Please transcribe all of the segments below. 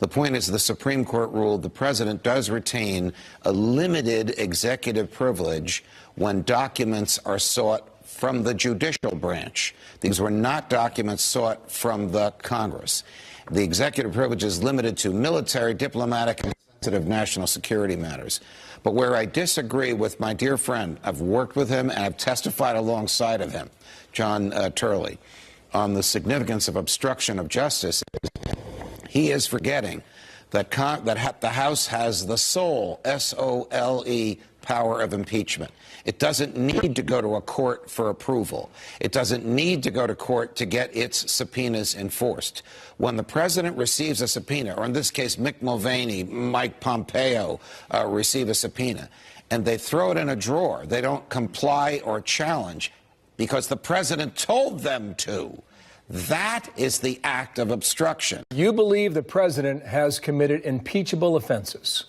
The point is the Supreme Court ruled the president does retain a limited executive privilege when documents are sought from the judicial branch. These were not documents sought from the Congress. The executive privilege is limited to military, diplomatic, and sensitive national security matters. But where I disagree with my dear friend, I've worked with him and I've testified alongside of him, John Turley, on the significance of obstruction of justice, he is forgetting that the House has the sole, S-O-L-E, power of impeachment. It doesn't need to go to a court for approval. It doesn't need to go to court to get its subpoenas enforced. When the president receives a subpoena, or in this case, Mick Mulvaney, Mike Pompeo receive a subpoena, and they throw it in a drawer, they don't comply or challenge because the president told them to. That is the act of obstruction. You believe the president has committed impeachable offenses?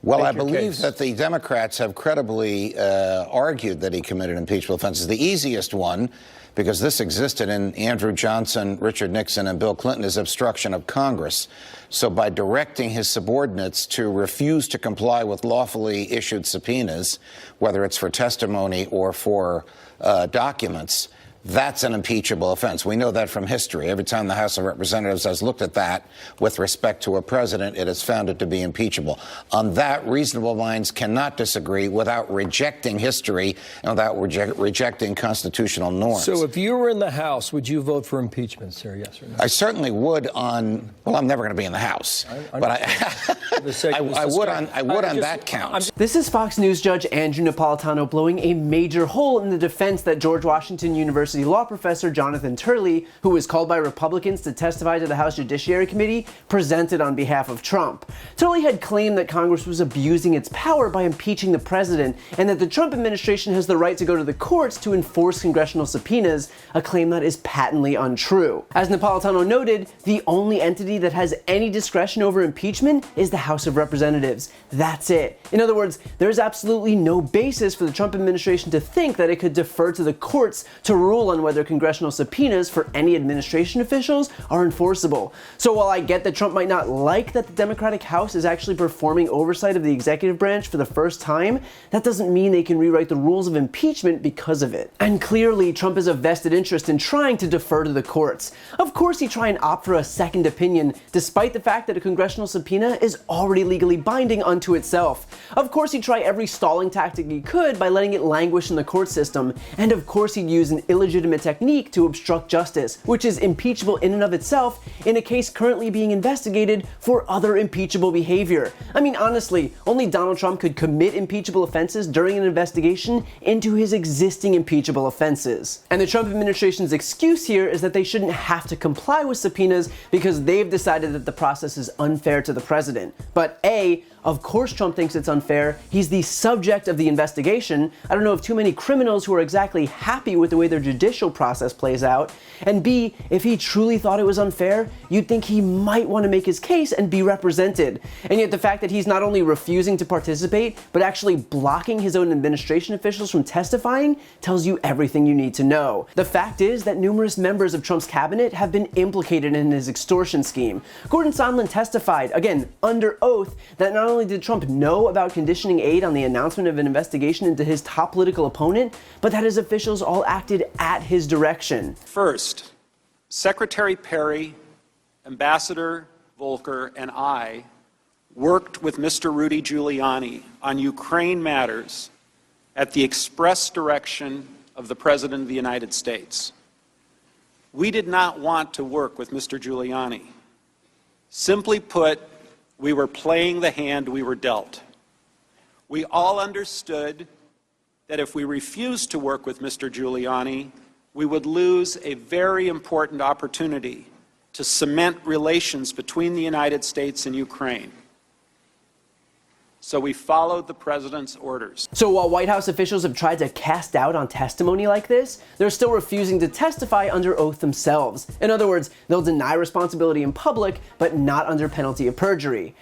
Well, I believe that the Democrats have credibly argued that he committed impeachable offenses. The easiest one, because this existed in Andrew Johnson, Richard Nixon, and Bill Clinton, is obstruction of Congress. So by directing his subordinates to refuse to comply with lawfully issued subpoenas, whether it's for testimony or for documents, that's an impeachable offense. We know that from history. Every time the House of Representatives has looked at that with respect to a president, it has found it to be impeachable. On that, reasonable minds cannot disagree without rejecting history and without rejecting constitutional norms. So if you were in the House, would you vote for impeachment, sir? Yes or no? I certainly would on, well, I'm never going to be in the House, but I would on that count. This is Fox News Judge Andrew Napolitano blowing a major hole in the defense that George Washington University law professor Jonathan Turley, who was called by Republicans to testify to the House Judiciary Committee, presented on behalf of Trump. Turley had claimed that Congress was abusing its power by impeaching the president and that the Trump administration has the right to go to the courts to enforce congressional subpoenas, a claim that is patently untrue. As Napolitano noted, the only entity that has any discretion over impeachment is the House of Representatives. That's it. In other words, there is absolutely no basis for the Trump administration to think that it could defer to the courts to rule on whether congressional subpoenas for any administration officials are enforceable. So while I get that Trump might not like that the Democratic House is actually performing oversight of the executive branch for the first time, that doesn't mean they can rewrite the rules of impeachment because of it. And clearly, Trump has a vested interest in trying to defer to the courts. Of course he'd try and opt for a second opinion, despite the fact that a congressional subpoena is already legally binding unto itself. Of course he'd try every stalling tactic he could by letting it languish in the court system, and of course he'd use an illegitimate technique to obstruct justice, which is impeachable in and of itself in a case currently being investigated for other impeachable behavior. I mean, honestly, only Donald Trump could commit impeachable offenses during an investigation into his existing impeachable offenses. And the Trump administration's excuse here is that they shouldn't have to comply with subpoenas because they've decided that the process is unfair to the president. But A, of course Trump thinks it's unfair. He's the subject of the investigation. I don't know of too many criminals who are exactly happy with the way their judicial process plays out. And B, if he truly thought it was unfair, you'd think he might want to make his case and be represented. And yet the fact that he's not only refusing to participate, but actually blocking his own administration officials from testifying tells you everything you need to know. The fact is that numerous members of Trump's cabinet have been implicated in his extortion scheme. Gordon Sondland testified, again, under oath, that not only did Trump know about conditioning aid on the announcement of an investigation into his top political opponent, but that his officials all acted at his direction. First, Secretary Perry, Ambassador Volker, and I worked with Mr. Rudy Giuliani on Ukraine matters at the express direction of the President of the United States. We did not want to work with Mr. Giuliani. Simply put, we were playing the hand we were dealt. We all understood that if we refused to work with Mr. Giuliani, we would lose a very important opportunity to cement relations between the United States and Ukraine. So we followed the president's orders. So while White House officials have tried to cast doubt on testimony like this, they're still refusing to testify under oath themselves. In other words, they'll deny responsibility in public, but not under penalty of perjury.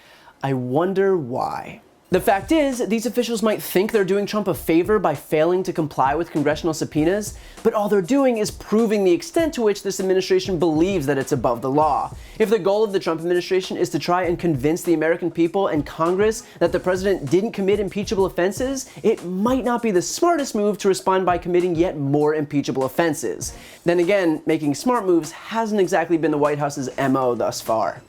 I wonder why. The fact is, these officials might think they're doing Trump a favor by failing to comply with congressional subpoenas, but all they're doing is proving the extent to which this administration believes that it's above the law. If the goal of the Trump administration is to try and convince the American people and Congress that the president didn't commit impeachable offenses, it might not be the smartest move to respond by committing yet more impeachable offenses. Then again, making smart moves hasn't exactly been the White House's MO thus far.